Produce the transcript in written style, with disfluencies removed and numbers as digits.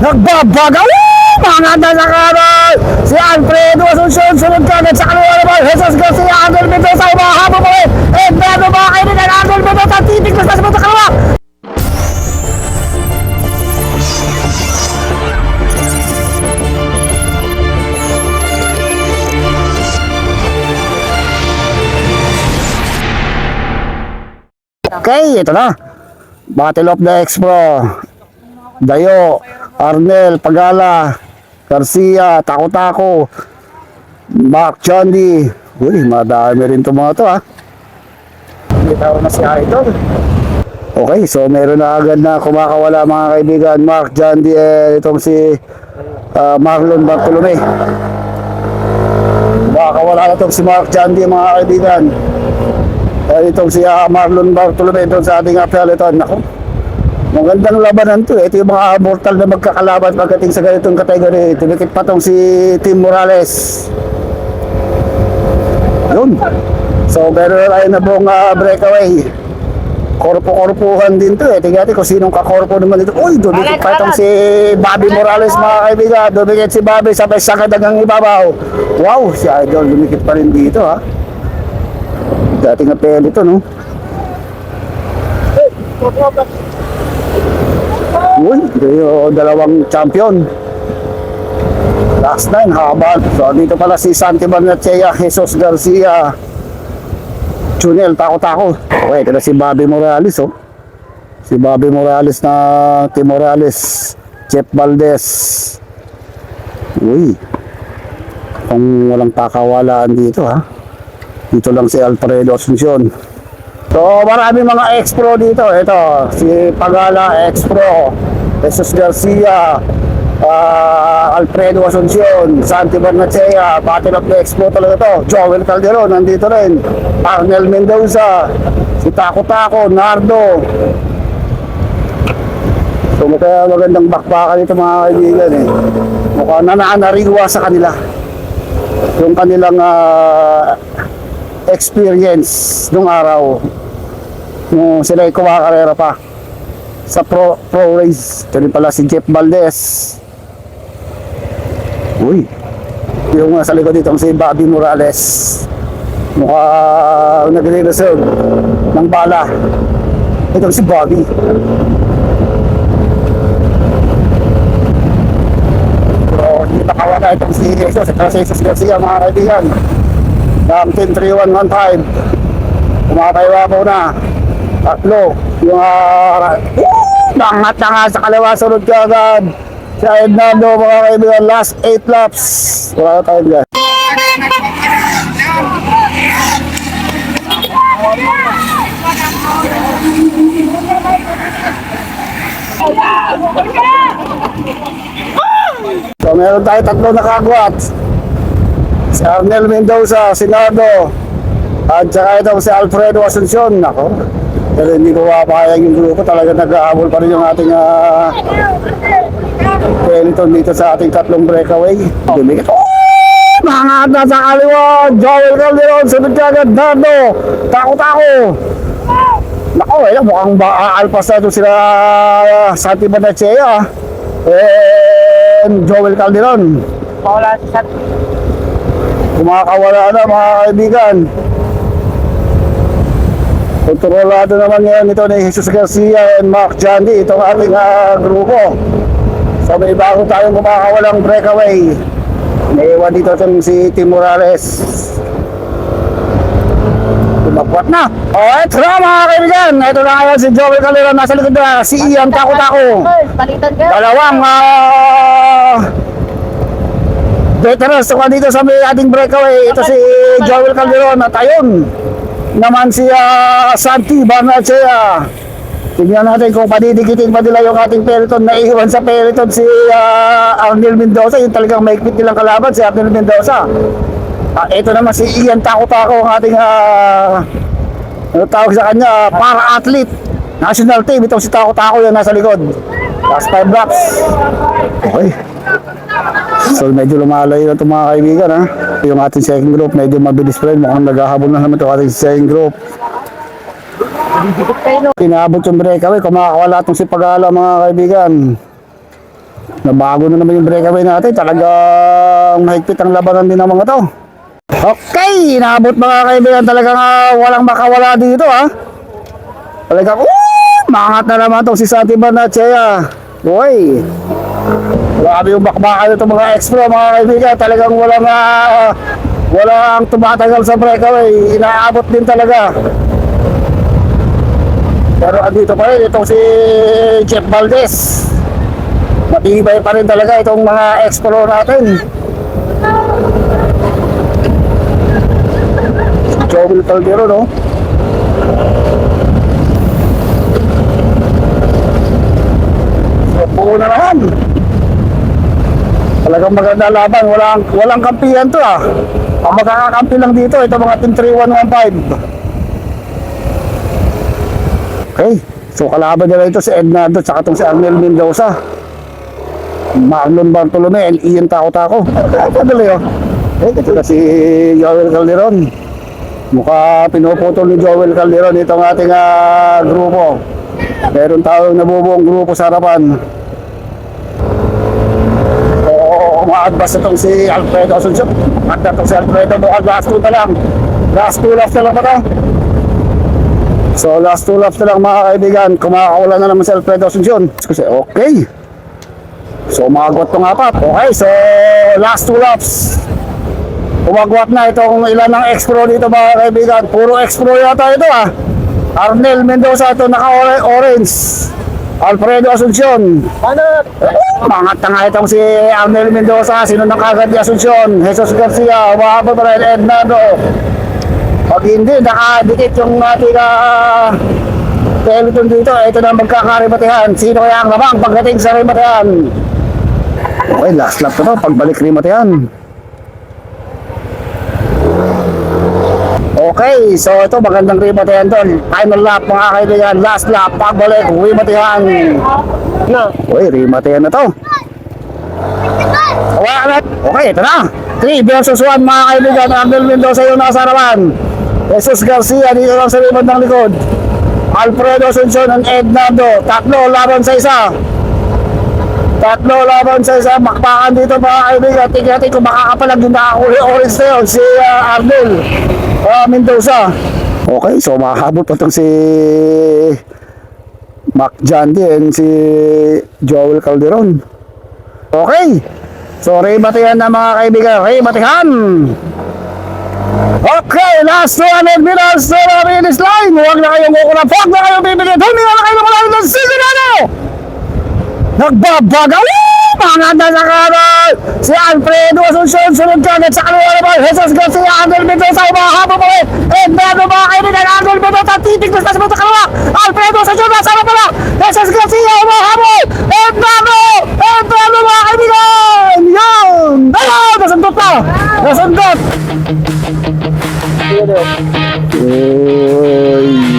Nagbabagaw! Mga nasakaran! Si Alfredo Asuncion, sunod kagad sa kaliwa naman. Jesus Garcia, Arnold Mendoza, umahabol pa rin. Eh, meron mga kaibigan, Arnold Mendoza, titig na sa kaliwa. Okay, ito na. Battle of the X-Pro. Dayo, Arnel, Pagala, Garcia, Tako-Tako, Mark Johnny. Uy, madami rin itong mga to ha. Hindi tao na si Idol. Okay, so meron na agad na kumakawala mga kaibigan. Mark Johnny, itong si Marlon Bartolome. Kumakawala na itong si Mark Johnny mga kaibigan. Itong si Marlon Bartolome doon sa ating Peloton. Ako, magandang labanan to. Ito yung mga mortal na magkakalaban pagdating sa ganitong kategory. Tumikit pa tong si Tim Morales. Yun. So meron tayo na buong breakaway. Korpo-korpuhan din to. Tingnan natin kung sinong kakorpo naman dito. Uy, dumikit pa itong si Bobby Morales mga kaibigan. Dumikit si Bobby sabay sa kadagang ibabaw. Wow, si Idol dumikit pa rin dito ha. Dating na peli ito, no? Uy, ito yung dalawang champion. Last 9, haba. So, dito pala si Santi Barnechea, Jesus Garcia, Chunel, Tako-Tako. Okay, ito na si Bobby Morales, oh. Si Bobby Morales na Tim Morales, Jeff Valdez. Uy, kung walang kakawalaan dito, ha? Dito lang si Alfredo Asuncion. So marami mga ex-pro dito. Ito si Pagala ex-pro, Jesus Garcia, Alfredo Asuncion, Santi Barnechea, Battle of the ex-pro talaga to. Joel Calderon nandito rin, Arnel Mendoza, si Tako-Tako, Nardo. So kaya magandang bakbakan dito mga kaibigan eh. Mukhang nananariwa sa kanila yung kanilang experience nung araw nung sila ay kumakarera pa sa pro race. Ito rin pala si Jeff Valdez. Uy, yung sa likod dito si Bobby Morales, mukhang nagre-reserve ng bala. Ito si Bobby. So hindi makawala itong si Jesus. Ito si Jesus Garcia mga kaibigan ng 10-3-1-1-5. Kumakaiwa po na tatlo yung nangat na nga sa kaliwa. Sunod ka agad si Ednardo mga kaibigan. Last 8 laps. Wala tayo dyan. So meron tayo tatlo na kagwat. Si Arnel Mendoza, si Nardo, at saka itong si Alfredo Asuncion. Ako, pero hindi ko mapapayag yung grupo. Talaga nag-aabol pa rin yung ating Peloton dito sa ating tatlong breakaway. Dumikit. Mga nasa kaliwa, Joel Calderon, sunod ka agad, Nardo, Tako-Tako. Nako, mukhang alpas na ito sila Santi Barnechea and Joel Calderon. Mawala si Santi. Kumakawala na mga kaibigan. Kontrolado naman ngayon ito ni Jesus Garcia and Mark Johnny. Itong ating grupo. So may bago tayong kumakawalang breakaway. Naiwan dito itong si Tim Morales. Tumakwat na. O eto na mga kaibigan. Ito na ngayon si Joel Calderon. Nasa likod na si Ian Tako-Tako. Dalawang veterans so dito sa may ating breakaway. Ito si Joel Calderon at ayun naman si Santi Barnechea. Tingnan natin kung padidikitin pa nila yung ating Peloton. Naiwan sa Peloton si Arnel Mendoza. Yung talagang maikpit nilang kalaban si Arnel Mendoza. Ito naman si Ian Tako-Tako, ang ating ano tawag sa kanya, para-athlete national team. Itong si Tako-Tako yung nasa likod. Last 5 laps. Okay. So medyo lumalayo na ito mga kaibigan ha. Yung ating second group medyo mabilis pa rin. Mukhang naghahabol na naman ito ating second group. Pinaabot yung breakaway. Kumakawala itong si Pagala mga kaibigan. Nabago na naman yung breakaway natin. Talagang mahigpit ang labanan din ng mga to. Okay, inaabot mga kaibigan. Talagang walang makawala dito ha. Talagang, mangat na naman itong si Santi Barnechea. Uy, grabe yung bakbakan ito mga X-Pro mga kaibigan. Talagang walang tumatagal sa breakaway. Inaabot din talaga. Pero andito pa rin itong si Jeff Valdez. Matibay pa rin talaga itong mga X-Pro natin. Joel Calderon, no? So, buo na naman. Talagang maganda laban. Walang kampihan to ah. Ang magkakakampi lang dito, ito mga Team 3115. Okay. So, kalaban nila ito si Ednardo at itong si Arnel Mendoza. Marlon Bartolome and Ian Tako-Tako. Padali oh. Ito na si Joel Calderon. Mukha pinuputol ni Joel Calderon itong ating grupo. Meron tayong nabubuong grupo sa harapan. Umaadbas itong si Alfredo Asuncion. At itong si Alfredo mukhang last 2 na lang. Last 2 laps na lang pa to. So last 2 laps na lang mga kaibigan. Kumakawala na naman si Alfredo Asuncion. Okay. So umagwat itong apat. Okay, so last 2 laps. Umagwat na itong ilan ng X-Pro dito mga kaibigan. Puro X-Pro yata ito ah. Arnel Mendoza ito naka-orange. Alfredo Asuncion. Mangat na nga itong si Arnel Mendoza. Sino nang kagad ni Asuncion? Jesus Garcia. Umahaba pa rin Ednardo. Pag hindi nakadikit yung ating peloton dito, ito na magkakarimatehan. Sino kaya ang lamang pagdating sa rimatehan? Okay, last lap na to. Pagbalik rimatehan. Okay, so ito magandang rimatehan doon. Final lap mga kaibigan. Last lap, pagbalik, rimatehan. Okay, rimatehan na to. Okay, ito na. 3 versus 1 mga kaibigan. Arnel Mendoza yung nasa harapan. Jesus Garcia dito lang sa limod ng likod. Alfredo Asuncion and Ednardo. Tatlo laban sa isa. Makpakan dito mga kaibigan. Tingnan natin kung makakapalag yung nakakulit-orange na yun. Si Arnel Mendoza. Okay, so makahabot pa itong si Mac Jandy and si Joel Calderon. Okay, so rimatihan na mga kaibigan. Rimatihan. Okay, last 200 meters to the finish line. Huwag na kayong kukulap. Huwag na kayong bibigyan. Huwag na kayong malalim ng sisinado. Nagbabagaw. Mga nasakaran. Si Alfredo Asuncion. Sunod kagad sa kaliwa naman. Jesus Garcia. Arnel Mendoza. Umahaba pa rin. Ednardo mga kaibigan. Arnel Mendoza. Titiglas na sa mga kaliwa. Alfredo Asuncion. Nasama pa lang. Jesus Garcia. Umahaba. Ednardo mga kaibigan. Yan. Nasundot na. Nasundot. Uy.